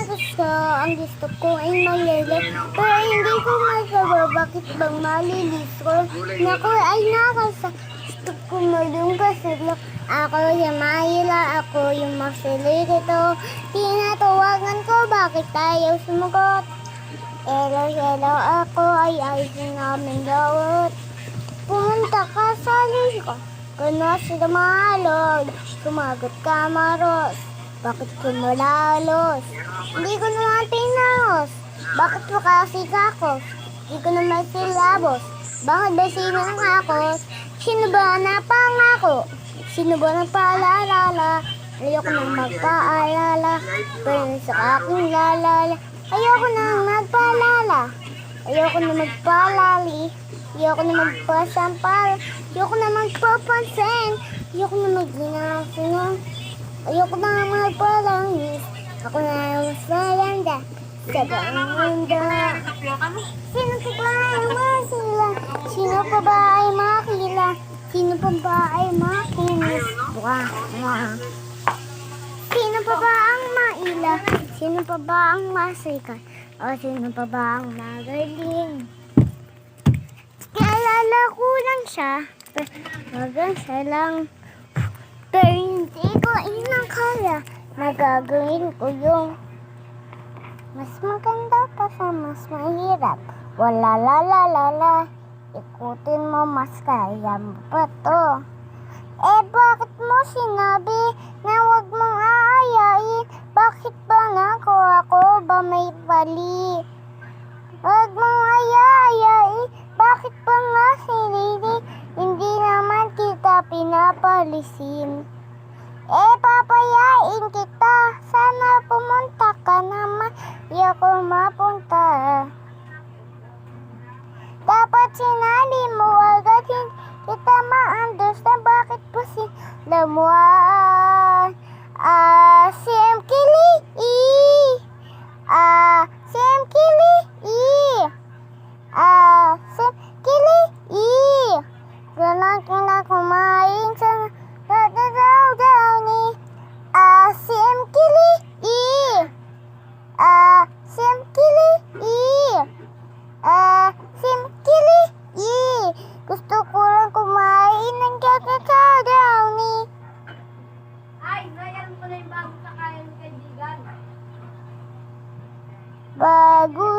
Gusto, ang gusto ko ay maglilis. Pero hindi ko masabi bakit bang malilis ko. Naku ay nakasa. Gusto ko maging kasilak. Ako yung mahila, ako yung magsilito. Tinatawagan ko bakit tayo sumagot. Hello, hello, ako ay ayusin namin lawat. Pumunta ka sa ligo. Kano sila malog. Sumagot ka maros. Bakit kumulalos? Hindi ko naman tinaos. Bakit mo kasi kakos? Hindi ko naman silabos. Bakit ba sinangakos? Sino ba napangako? Sino ba nagpaalala? Ayoko nang magpaalala. Pero sa aking lalala. Ayoko nang magpaalala. Ayoko nang magpaalali. Ayoko nang magpasampal. Ayoko nang magpapansin. Ayoko nang magginasinan. Ayoko na magpalangis. Ako na yung salanda sa buong mundo. Sino pa ba ay masila? Sino pa ba ay makila? Sino pa ba ay makinis? Sino pa ba ang maila? Sino pa ba ang masikat? O sino pa ba ang magaling? Kilala ko lang siya. Hanggang siya lang. Pero hindi ko inakala na gagawin ko yung mas maganda pa sa mas mahirap. Wala la la la la. Ikutin mo mas kaya mo pa to. Eh bakit mo sinabi na wag mong aayain? Bakit ba ako ba may pali? Wag mong aayain. Bakit ba nga sinili? Hindi naman kita pinapalisin. Eh, papayain kita. Sana pumunta ka naman. Di ako mapunta. Dapat sinali mo agad. Kita ma-understand bakit po sila mo Sim Kili. Sim Kili. Sim Kili. Ganon ka na kumain sa dadadaw ni Sim Kili. Sim Kili. Sim Kili. Gusto ko lang kumain ng dadadaw ni. Ay, nayan ko na yung bago sa kaya ng kaibigan. Bago